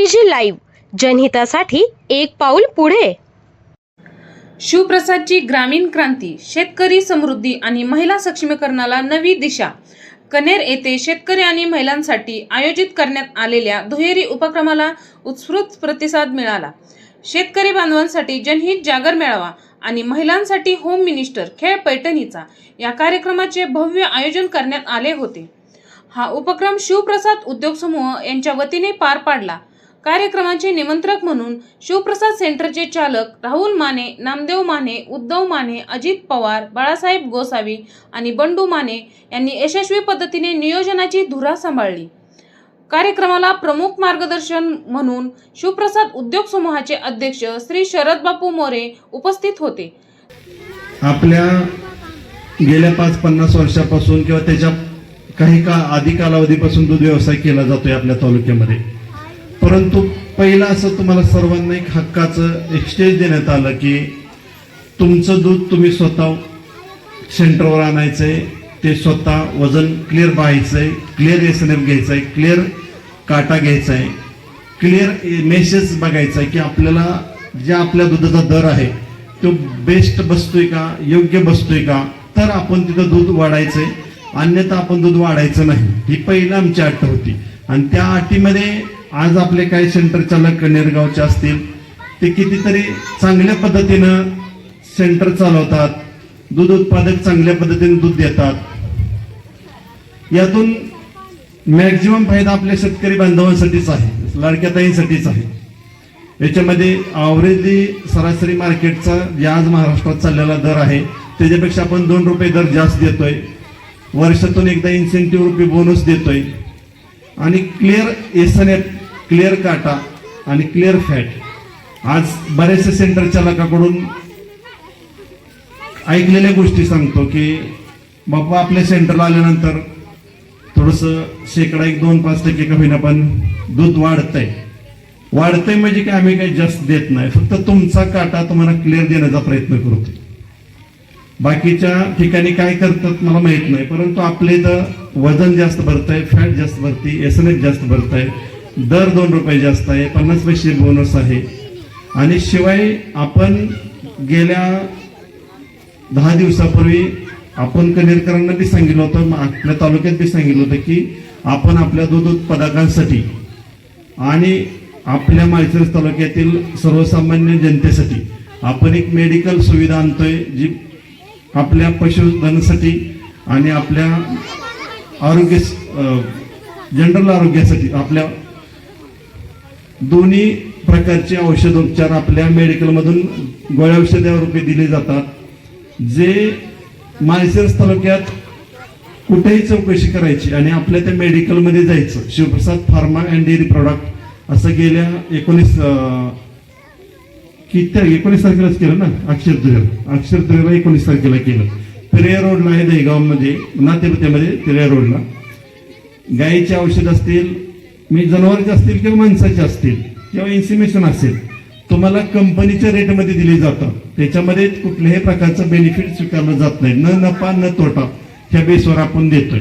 ABP live, जनहितासाठी एक पाऊल पुढे. शिवप्रसादची ग्रामीण क्रांती, शेतकरी समृद्धी आणि महिला सक्षमीकरणाला नवी दिशा. कनेर येथे शेतकरी आणि महिलांसाठी आयोजित करण्यात आलेल्या दुहेरी उपक्रमाला उत्स्फूर्त प्रतिसाद मिळाला. शेतकरी बांधवांसाठी जनहित जागर मेळावा आणि महिलांसाठी होम मिनिस्टर खेळ पैठणीचा या कार्यक्रमाचे भव्य आयोजन करण्यात आले होते. हा उपक्रम शिवप्रसाद उद्योग समूह यांच्या वतीने पार पाडला. कार्यक्रमाचे निमंत्रक म्हणून शिवप्रसाद सेंटरचे चालक राहुल माने, नामदेव माने, उद्धव माने, अजित पवार, बाळासाहेब गोसावी आणि बंडू माने यांनी यशस्वी पद्धतीने नियोजनाची धुरा सांभाळली. कार्यक्रमाला प्रमुख मार्गदर्शन म्हणून शिवप्रसाद उद्योग समूहाचे अध्यक्ष श्री शरद बापू मोरे उपस्थित होते. आपल्या गेल्या 5-50 वर्षापासून किंवा त्याच्या काही आधी कालावधीपासून दूध व्यवसाय केला जातोय आपल्या तालुक्यामध्ये. परंतु पहिला असं तुम्हाला सर्वांना एक हक्काचं एक स्टेज देण्यात आलं की तुमचं दूध तुम्ही स्वतः सेंटरवर आणायचंय, ते स्वतः वजन क्लिअर पाहायचंय, क्लिअर एसएनएफ घ्यायचंय, क्लिअर काटा घ्यायचाय, क्लिअर मेसेज बघायचा की आपल्याला ज्या आपल्या दुधाचा दर आहे तो बेस्ट बसतोय का, योग्य बसतोय का, तर आपण तिथं दूध वाढायचंय, अन्यथा आपण दूध वाढायचं नाही. ही पहिली आमची अट होती. आणि त्या अटीमध्ये आज आपले काही सेंटर चालक कनेरगावचे असतील ते कितीतरी चांगल्या पद्धतीनं सेंटर चालवतात, दूध उत्पादक चांगल्या पद्धतीने दूध देतात. यातून मॅक्झिमम फायदा आपल्या शेतकरी बांधवांसाठीच आहे, लाडक्या ताईंसाठीच आहे. याच्यामध्ये आवरेजली सरासरी मार्केटचा जे आज महाराष्ट्रात चाललेला दर आहे त्याच्यापेक्षा आपण 2 रुपये दर जास्त देतोय. वर्षातून एकदा इन्सेंटिव्ह रुपये बोनस देतोय आणि क्लिअर एसएनएफ, क्लिअर काटा आणि क्लिअर फॅट. आज बरेचसे सेंटर चालकाकडून ऐकलेल्या गोष्टी सांगतो की बाबा आपल्या सेंटरला आल्यानंतर थोडंसं 1-2-5% का होईना पण दूध वाढतंय म्हणजे काय आम्ही काही जास्त देत नाही, फक्त तुमचा काटा तुम्हाला क्लिअर देण्याचा प्रयत्न करतो. बाकीच्या ठिकाणी काय करतात मला माहित नाही, परंतु आपले तर वजन जास्त भरतंय, फॅट जास्त भरती, एसएनएफ जास्त भरतंय, दर 2 रुपये जास्त आहे, 50 पैसे बोनस आहे. आणि शिवाय आपण गेल्या 10 दिवसापूर्वी आपण कनेरकरांना बी सांगितलं होतं, आपल्या तालुक्यात बी सांगितलं होतं की आपण आपल्या दूध उत्पादकांसाठी आणि आपल्या माळशिरस तालुक्यातील सर्वसामान्य जनतेसाठी आपण एक मेडिकल सुविधा आणतोय जी आपल्या पशुधनासाठी आणि आपल्या आरोग्य जनरल आरोग्यासाठी आपल्या दोन्ही प्रकारचे औषधोपचार आपल्या मेडिकलमधून गोळ्या औषधावर दिले जातात. जे माळशिरस तालुक्यात कुठेही चौकशी करायची आणि आपल्या त्या मेडिकलमध्ये जायचं, Shivprasad pharma and dairy product असं गेल्या 19 तारखेलाच केलं ना, अक्षरतुरेला 19 तारखेला केलं. तिरेया रोडला आहे दहीगावमध्ये, नातेपुत्यामध्ये तिरेया रोडला. गायीचे औषध असतील, जनावरांचे असतील किंवा माणसाचे असतील किंवा इन्सिमेशन असेल, तुम्हाला कंपनीच्या रेटमध्ये दिले जातात. त्याच्यामध्ये कुठल्याही प्रकारचं बेनिफिट स्वीकारलं जात नाही, न नफा न तोटा ह्या बेसवर आपण देतोय.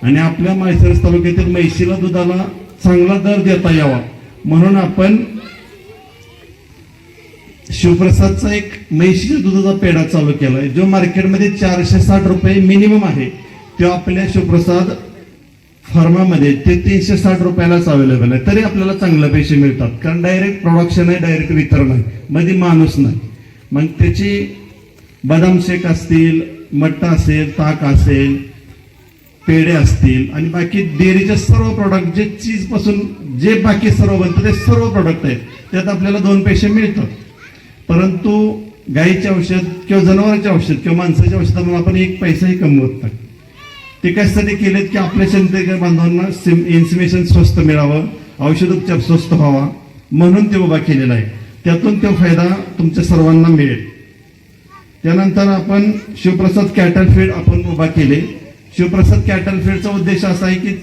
आणि आपल्या माळशिरस तालुक्यातील म्हैशीला दुधाला चांगला दर देता यावा म्हणून आपण शिवप्रसादचा एक म्हैशीच्या दुधाचा पेढा चालू केलाय, जो मार्केटमध्ये 460 रुपये मिनिमम आहे. तो आपल्या शिवप्रसाद फार्मामध्ये ते 360 रुपयालाच अवेलेबल आहे. तरी आपल्याला चांगले पैसे मिळतात, कारण डायरेक्ट प्रोडक्शन आहे, डायरेक्ट वितरण आहे, मध्ये माणूस नाही. मग त्याची बदाम शेक असतील, मट्टा असेल, ताक असेल, पेढे असतील आणि बाकी डेअरीचे सर्व प्रोडक्ट जे चीज पासून जे बाकी सर्व बनतं ते सर्व प्रोडक्ट आहेत, त्यात आपल्याला 2 पैसे मिळतात. परंतु गायीचे औषध किंवा जनावरांचे औषध किंवा माणसाच्या औषधातून आपण 1 पैसाही कमवत नाही. ते कशासाठी केलेत की आपल्या शेतकरी बांधवांना इन्सिमेशन स्वस्त मिळावं, औषधोपचार स्वस्त व्हावा म्हणून ते उभा केलेला आहे. त्यातून तो फायदा तुमच्या सर्वांना मिळेल. त्यानंतर आपण शिवप्रसाद कॅटल फीड आपण उभा केले. शिवप्रसाद कॅटल फीडचा उद्देश असा आहे की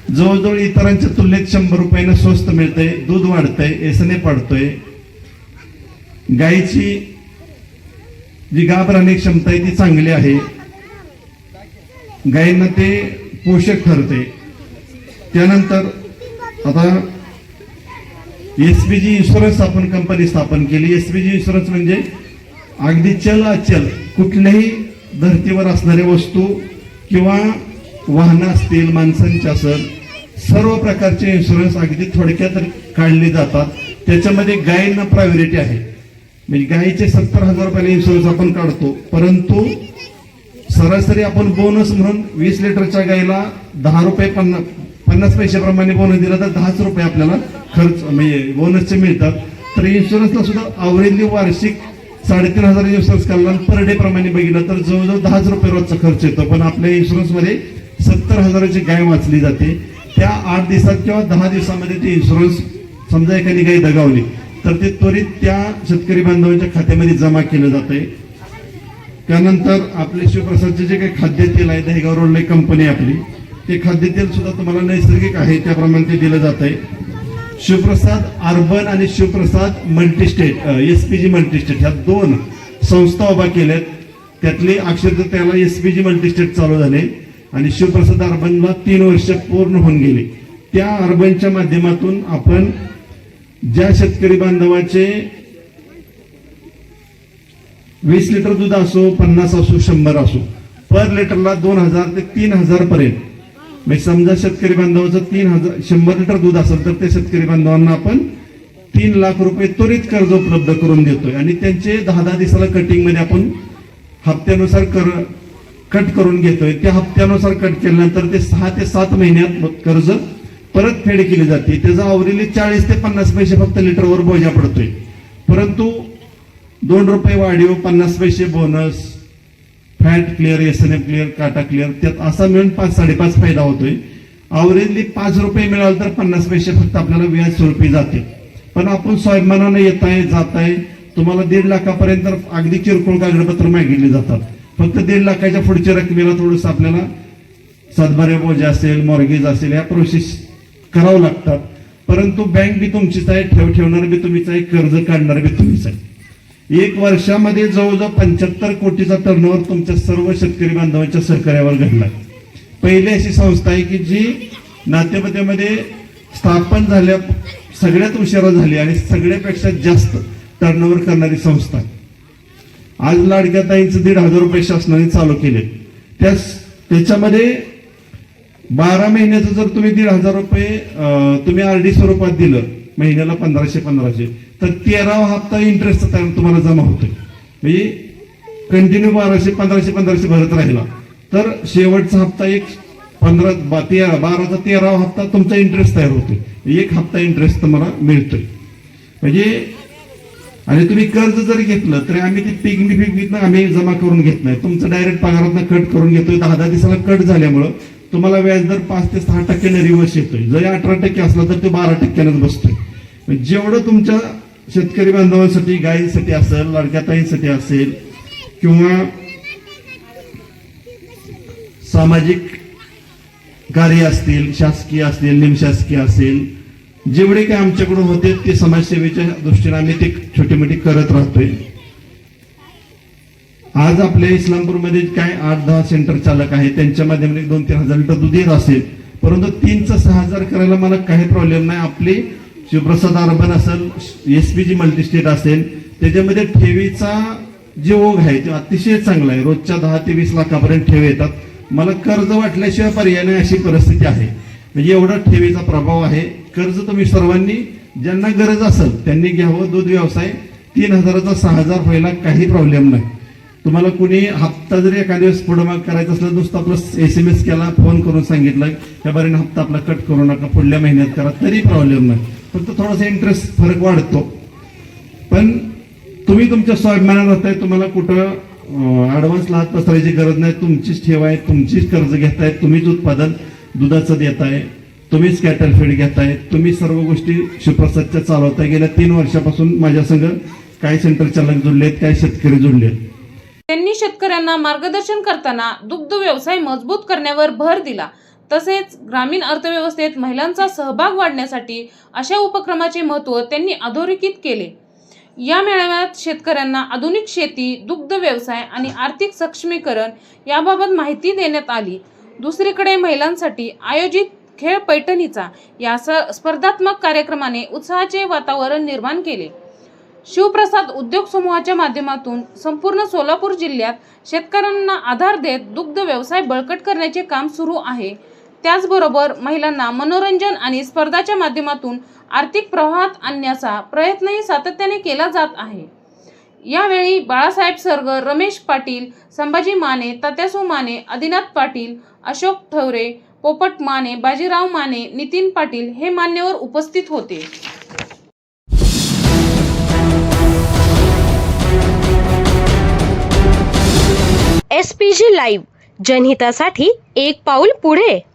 जवळजवळ इतरांच्या तुलनेत 100 रुपयानं स्वस्त मिळतंय, दूध वाढतंय, एसएनएफ वाढतोय, गायीची जी गाभ राहण्याची क्षमता आहे ती चांगली आहे, गायींना ते पोषक ठरते. त्यानंतर आता एसपीजी इन्शुरन्स आपण कंपनी स्थापन केली. एसपीजी इन्शुरन्स म्हणजे अगदी चल अचल कुठल्याही धर्तीवर असणाऱ्या वस्तू किंवा वाहनं असतील, माणसांची असेल, सर्व प्रकारचे इन्शुरन्स अगदी थोडक्यात काढले जातात. त्याच्यामध्ये गायींना प्रायोरिटी आहे. म्हणजे गायीचे 70,000 रुपयाला इन्शुरन्स आपण काढतो, परंतु सरासरी आपण बोनस म्हणून 20 लिटरच्या गायीला 10 रुपये 50 पैशाप्रमाणे बोनस दिला तर 10 रुपये आपल्याला खर्च म्हणजे बोनसचे मिळतात. तर इन्शुरन्सला सुद्धा आवरेजली वार्षिक 3,500 इन्शुरन्स काढला पर डे प्रमाणे बघितलं तर जवळजवळ 10 रुपये रोजचा खर्च येतो. पण आपल्या इन्शुरन्समध्ये 70,000ची गाय वाचली जाते. त्या 8 दिवसात किंवा 10 दिवसामध्ये ते इन्शुरन्स समजा एखादी गाय दगावली तर ते त्वरित त्या शेतकरी बांधवांच्या खात्यामध्ये जमा केलं जाते. त्यानंतर आपले शिवप्रसादचे जे काही खाद्यतेल आहे, दहेगाव रोडला कंपनी आपली, ते खाद्यतेल सुद्धा तुम्हाला नैसर्गिक आहे त्याप्रमाणे ते दिलं जात आहे. शिवप्रसाद अर्बन आणि शिवप्रसाद मल्टीस्टेट एसपीजी मल्टीस्टेट ह्या 2 संस्था उभा केल्यात. त्यातली अक्षरशः त्याला एसपीजी मल्टीस्टेट चालू झाले आणि शिवप्रसाद अर्बनला 3 वर्ष पूर्ण होऊन गेली. त्या अर्बनच्या माध्यमातून आपण ज्या शेतकरी बांधवाचे 20 लिटर दूध असो, 50 असो, 100 असो, पर लिटरला 2,000 ते 3,000 पर्यंत, म्हणजे समजा शेतकरी बांधवाचं 100 लिटर दूध असेल तर त्या शेतकरी बांधवांना आपण 3 लाख रुपये त्वरित कर्ज उपलब्ध करून देतोय. आणि त्यांचे 10 दिवसाला कटिंग मध्ये आपण हप्त्यानुसार कट करून घेतोय. त्या हप्त्यानुसार कट केल्यानंतर ते 6 ते 7 महिन्यात कर्ज परत फेड केली जाते. त्याचा आवरेजली 40 ते 50 पैसे फक्त लिटरवर बोजा पडतोय. परंतु 2 रुपये वाढीव, 50 पैसे bonus, fat clear, SNF clear, काटा क्लिअर, त्यात असा मिळून 5-5.5 फायदा होतोय. आवरेजली 5 रुपये मिळाल तर 50 पैसे फक्त आपल्याला व्याज स्वरूपी जाते. पण आपण स्वाभिमानाने येत आहे, जात आहे. तुम्हाला 1.5 लाखापर्यंत अगदी किरकोळ कागदपत्र मागितली जातात. फक्त 1.5 लाखाच्या पुढच्या रकमेला थोडंसं आपल्याला सातबाऱ्या बोजा असेल, मॉर्गेज असेल, या प्रोसेस करावं लागतात. परंतु बँक बी तुमचीच आहे, ठेवणार बी तुम्हीच आहे, कर्ज काढणार बी तुम्हीच आहे. 1 वर्षामध्ये जवळजवळ 75 कोटीचा टर्नओव्हर तुमच्या सर्व शेतकरी बांधवांच्या सहकार्यावर घडलाय. पहिली अशी संस्था आहे की जी नातेवाईकामध्ये स्थापन झाल्या सगळ्यात उशिरा झाली आणि सगळ्यापेक्षा जास्त टर्नओव्हर करणारी संस्था आहे. आज लाडक्या ताईंचं 1,500 रुपये शासनाने चालू केले. त्याच्यामध्ये 12 महिन्याचं जर तुम्ही 1,500 रुपये तुम्ही आरडी स्वरूपात दिलं, महिन्याला 1500 तर 13वा हप्ता इंटरेस्ट तुम्हाला जमा होतोय. म्हणजे कंटिन्यू 1500 भरत राहिला तर शेवटचा हप्ता एक 12चा 13वा हप्ता तुमचा इंटरेस्ट तयार होतोय. 1 हप्ता इंटरेस्ट तुम्हाला मिळतोय. म्हणजे आणि तुम्ही कर्ज जर घेतलं तर आम्ही ती पिकनिक आम्ही जमा करून घेत नाही, तुमचं डायरेक्ट पगारातनं कट करून घेतोय. 10 दिवसाला कट झाल्यामुळं तुम्हाला व्याजदर 5 ते 6% रिवर्स येतोय. जरी 18% असला तर ते 12%नच बसतोय. जेवढं तुमच्या शेतकरी बांधवांसाठी, गायींसाठी असेल, लाडक्या ताईंसाठी असेल किंवा सामाजिक कार्य असतील, शासकीय असतील, निमशासकीय असेल, जेवढे काही आमच्याकडून होते ते समाजसेवेच्या दृष्टीने आम्ही ते छोटे मोठे करत राहतोय. आज आपल्या इस्लामपूरमध्ये काय 8-10 सेंटर चालक आहे, त्यांच्या माध्यमाने 2-3 हजार लिटर दूध येत असेल, परंतु 3 ते 6,000 करायला मला काही प्रॉब्लेम नाही. आपली शिवप्रसाद अर्बन असेल, एसपीजी मल्टीस्टेट असेल, त्याच्यामध्ये ठेवीचा जे ओघ आहे ते अतिशय चांगला आहे. रोजच्या 10 ते 20 लाखापर्यंत ठेवी येतात. मला कर्ज वाटल्याशिवाय पर्याय नाही अशी परिस्थिती आहे. म्हणजे एवढा ठेवीचा प्रभाव आहे. कर्ज तुम्ही सर्वांनी ज्यांना गरज असेल त्यांनी घ्यावं. दूध व्यवसाय 3,000चा 6,000 व्हायला काही प्रॉब्लेम नाही. तुम्हाला कुणी हप्ता जरी एखाद्या दिवस पुढे माग करायचं असलं, नुसतं आपलं SMS केला, फोन करून सांगितलं त्या बारीने हप्ता आपला कट करू नका, पुढल्या महिन्यात करा, तरी प्रॉब्लेम नाही. फक्त थोडासा इंटरेस्ट फरक वाढतो. पण तुम्ही तुमच्या स्वाभिमानात राहताय, तुम्हाला कुठं ऍडव्हान्स हात पसरायची गरज नाही. तुमचीच ठेव आहे, तुमचीच कर्ज घेताय, तुम्हीच उत्पादन दुधाचं देताय, तुम्हीच कॅटल फीड घेताय, तुम्ही सर्व गोष्टी शिवप्रसादच्या चालवताय. गेल्या 3 वर्षापासून माझ्या संग काही सेंटर चालक जुळलेत, काही शेतकरी जुळलेत. त्यांनी शेतकऱ्यांना मार्गदर्शन करताना दुग्ध व्यवसाय मजबूत करण्यावर भर दिला. तसेच ग्रामीण अर्थव्यवस्थेत महिलांचा सहभाग वाढण्यासाठी अशा उपक्रमाचे महत्त्व त्यांनी अधोरेखित केले. या मेळाव्यात शेतकऱ्यांना आधुनिक शेती, दुग्ध व्यवसाय आणि आर्थिक सक्षमीकरण याबाबत माहिती देण्यात आली. दुसरीकडे महिलांसाठी आयोजित खेळ पैठणीचा या स्पर्धात्मक कार्यक्रमाने उत्साहाचे वातावरण निर्माण केले. शिवप्रसाद उद्योग समूहाच्या माध्यमातून संपूर्ण सोलापूर जिल्ह्यात शेतकऱ्यांना आधार देत दुग्ध व्यवसाय बळकट करण्याचे काम सुरू आहे. त्याचबरोबर महिलांना मनोरंजन आणि स्पर्धाच्या माध्यमातून आर्थिक प्रवाहात आणण्याचा प्रयत्नही सातत्याने केला जात आहे. यावेळी बाळासाहेब सरगर, रमेश पाटील, संभाजी माने, तात्यासो माने, आदिनाथ पाटील, अशोक ठवरे, पोपट माने, बाजीराव माने, नितीन पाटील हे मान्यवर उपस्थित होते. SPG लाईव्ह, जनहितासाठी एक पाऊल पुढे.